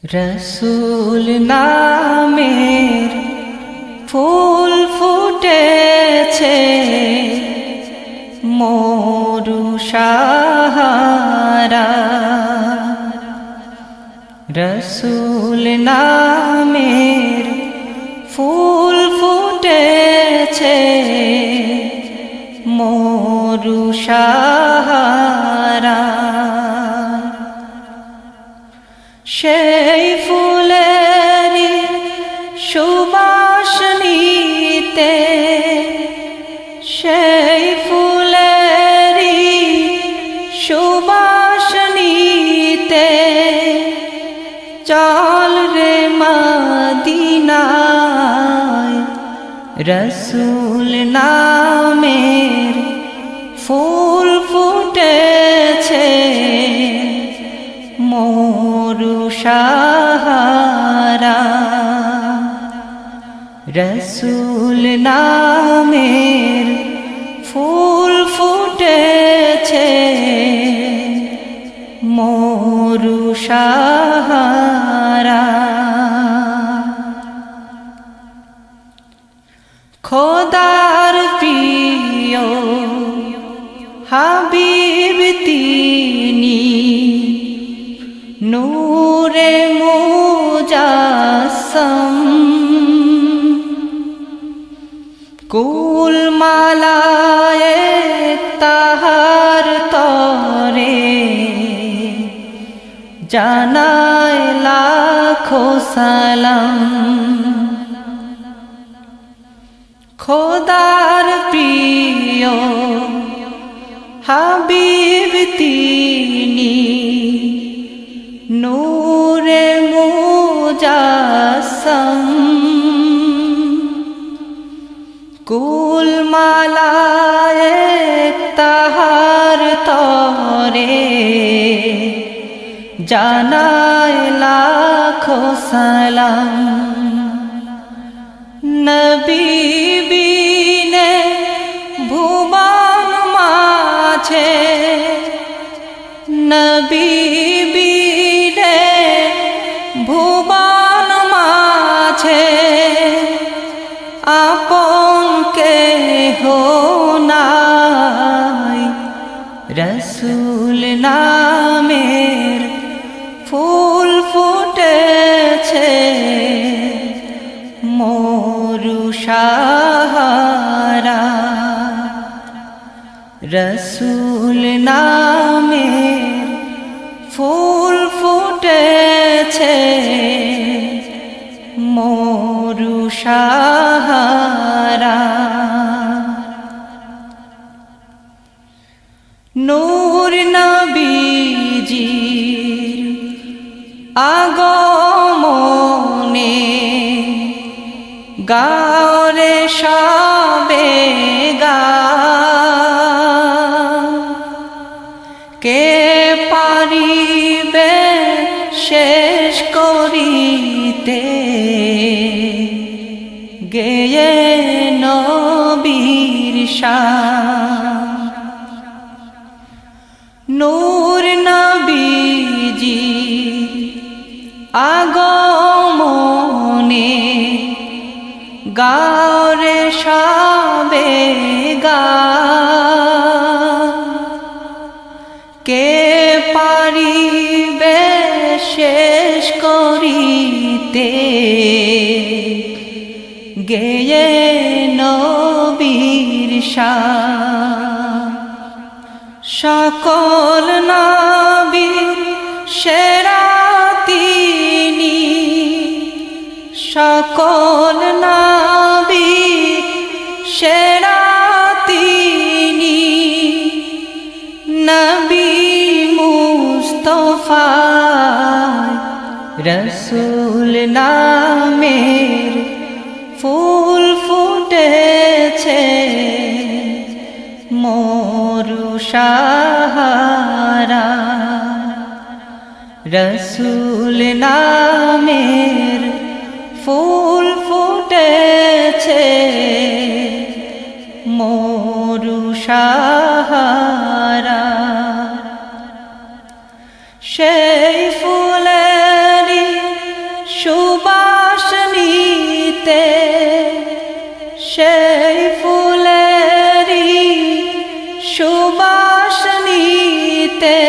রসূল নামের ফুল ফুটেছে মরু সাহারা। রসূল নামের ফুল ফুটেছে মরু সাহারা। সেই ফুলেরই সুবাস নিতে, সেই ফুলেরই সুবাস নিতে চল রে মদিনায়। রসূল নামের ফুল ফুটেছে মরু সাহারা। রসূল নামের ফুল ফুটেছে মরু সাহারা। খোদার প্রিয় হাবিব তিনি, নূরে মুজাসসম। কুল মালায়ে তাহার তরে জানায় লাখো সালাম। খোদার প্রিয় হাবিব তিনি, নূরে মুজাসসম। কুল মালায়ে তাহার তরে জানায় লাখো সালাম। নবী বিনে ভুবন মাঝে, নবী বিনে ভুবন মাঝে আপন কেহ নাই। রসূল নামের ফুল ফুটেছে মরু সাহারা। রসূল নামের ফুল ফুটেছে মরু সাহারা। নূর নবীজির আগমনে গাও রে সবে গা। কে পারিবে শেষ করিতে গেয়ে নবীর শান। নূর নবীজি আগমনে গাও রে সবে গা। কে পারিবে শেষ করিতে গেয়ে নবীর শান। সকল নবীর সেরা তিনি, সকল নবীর সেরা তিনি। নবী মুস্তাফা রসূল নামের ফুল ফুটেছে মরু সাহারা। রসূল নামের ফুল ফুটেছে মরু সাহারা। সেই ফুলেরই সুবাস নিতে সেই ফুলেরই সুবাস নিতে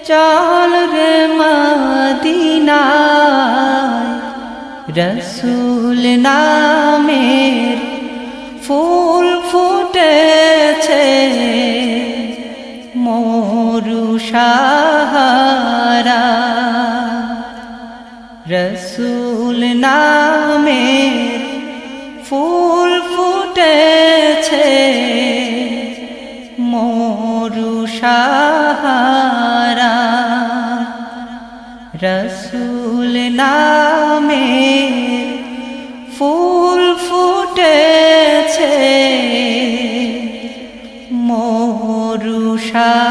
চল রে মদিনায় রসূল নামের ফুল ফুটেছে মরু সাহারা রসূল নামের ফুল ফুটেছে মরু সাহারা রসূল নামের ফুল ফুটেছে মরু সাহারা